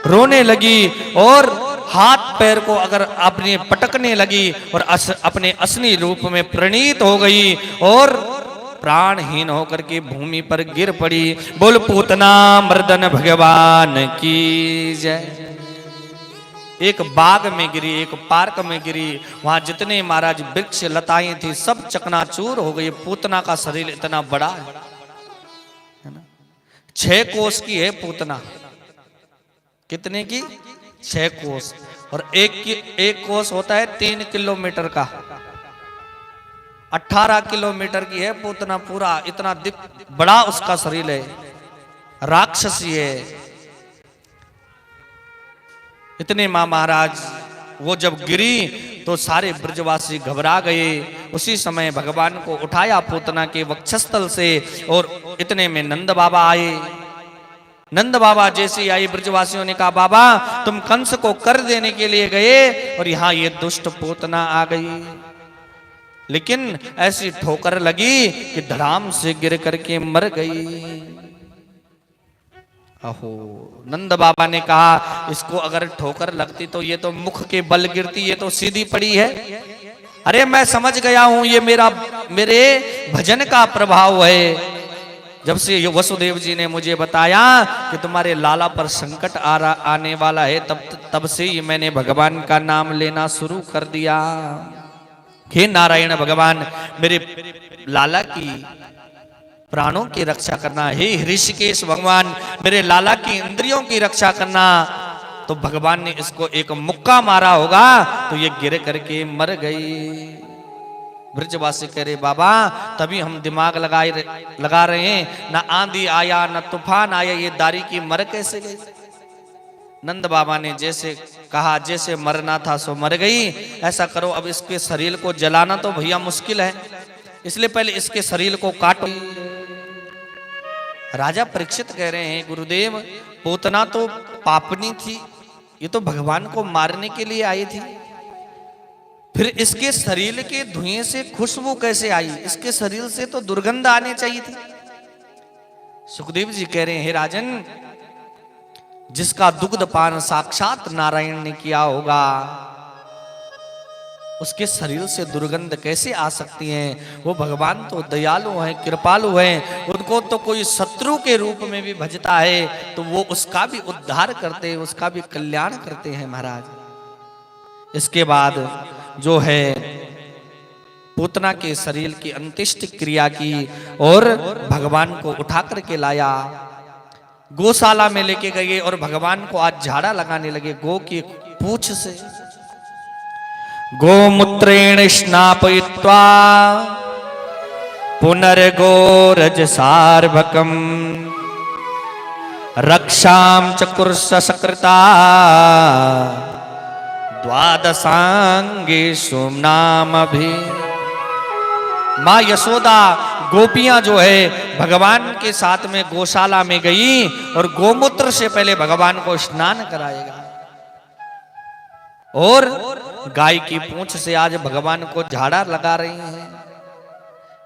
रोने लगी और हाथ पैर को अगर अपने पटकने लगी और अपने असली रूप में प्रणीत हो गई और प्राणहीन होकर के भूमि पर गिर पड़ी। बोल पूतना मर्दन भगवान की जय। एक बाग में गिरी, एक पार्क में गिरी, वहां जितने महाराज वृक्ष लताएं थी सब चकनाचूर हो गई। पूतना का शरीर इतना बड़ा है ना, 6 कोस की है पूतना। कितने की? 6 कोस। और एक कोस होता है 3 किलोमीटर का। 18 किलोमीटर की है पूतना। पूरा इतना बड़ा उसका शरीर है, राक्षसी है। इतने मां महाराज वो जब गिरी तो सारे ब्रजवासी घबरा गए। उसी समय भगवान को उठाया पूतना के वक्षस्थल से और इतने में नंद बाबा आए। नंद बाबा जैसे आई, ब्रजवासियों ने कहा बाबा तुम कंस को कर देने के लिए गए और यहां ये दुष्ट पूतना आ गई। लेकिन ऐसी ठोकर लगी कि धड़ाम से गिर करके मर गई। अहो, नंद बाबा ने कहा इसको अगर ठोकर लगती तो ये तो मुख के बल गिरती, ये तो सीधी पड़ी है। अरे मैं समझ गया हूं ये मेरे भजन का प्रभाव है। जब से वसुदेव जी ने मुझे बताया कि तुम्हारे लाला पर संकट आने वाला है, तब से ही मैंने भगवान का नाम लेना शुरू कर दिया। हे नारायण भगवान, मेरे लाला की प्राणों की रक्षा करना। हे ऋषिकेश भगवान, मेरे लाला की इंद्रियों की रक्षा करना। तो भगवान ने इसको एक मुक्का मारा होगा तो ये गिर करके मर गई। ब्रजवासी कह रहे बाबा तभी हम दिमाग लगा रहे हैं, ना आंधी आया ना तूफान आया, ये दारी की मर कैसे गई। नंद बाबा ने जैसे कहा, जैसे मरना था सो मर गई। ऐसा करो अब इसके शरीर को जलाना तो भैया मुश्किल है, इसलिए पहले इसके शरीर को काटो। राजा परीक्षित कह रहे हैं गुरुदेव पूतना तो पापनी थी, ये तो भगवान को मारने के लिए आई थी, फिर इसके शरीर के धुएं से खुशबू कैसे आई? इसके शरीर से तो दुर्गंध आनी चाहिए थी। सुखदेव जी कह रहे हैं हे राजन, जिसका दुग्ध पान साक्षात नारायण ने किया होगा उसके शरीर से दुर्गंध कैसे आ सकती है? वो भगवान तो दयालु हैं, कृपालु हैं, उनको तो कोई शत्रु के रूप में भी भजता है तो वो उसका भी उद्धार करते हैं, उसका भी कल्याण करते हैं महाराज। इसके बाद जो है पूतना के शरीर की अंत्येष्टि क्रिया की और भगवान को उठा करके लाया, गौशाला में लेके गए और भगवान को आज झाड़ा लगाने लगे गौ की पूंछ से। गोमूत्रेण स्नापयित्वा पुनर्गोरज सार्वकम रक्षाम चकुर्स सकृता द्वादशांगे सोमनाम भी। माँ यशोदा गोपियां जो है भगवान के साथ में गौशाला में गई और गोमूत्र से पहले भगवान को स्नान कराएगा और गाय की पूंछ से आज भगवान को झाड़ा लगा रही हैं।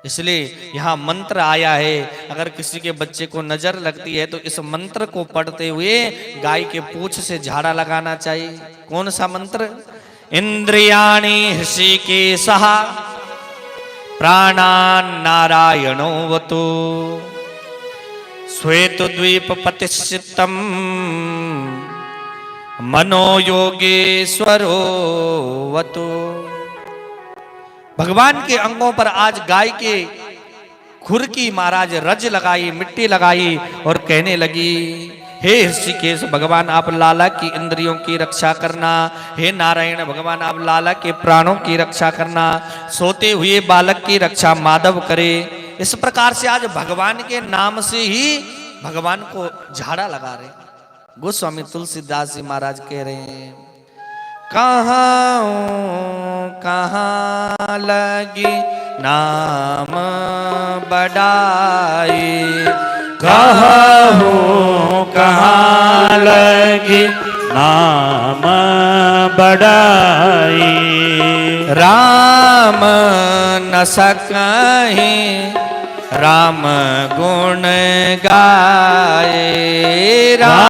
इसलिए यहां मंत्र आया है, अगर किसी के बच्चे को नजर लगती है तो इस मंत्र को पढ़ते हुए गाय के पूंछ से झाड़ा लगाना चाहिए। कौन सा मंत्र? इंद्रियाणि हृषिकेशः प्राणान् नारायणोऽवतु श्वेतद्वीपपतिश्चित्तम् मनो योगेश्वरो वतु। भगवान के अंगों पर आज गाय के खुर की महाराज रज लगाई, मिट्टी लगाई और कहने लगी हे ऋषिकेश भगवान आप लाला की इंद्रियों की रक्षा करना। हे नारायण भगवान आप लाला के प्राणों की रक्षा करना। सोते हुए बालक की रक्षा माधव करे। इस प्रकार से आज भगवान के नाम से ही भगवान को झाड़ा लगा रहे। गोस्वामी तुलसीदास जी महाराज कह रहे हैं कहाँ कहाँ लगी नाम बढ़ाई, कहाँ लगी नाम बढ़ाई। राम न सकहीं राम गुण गाए।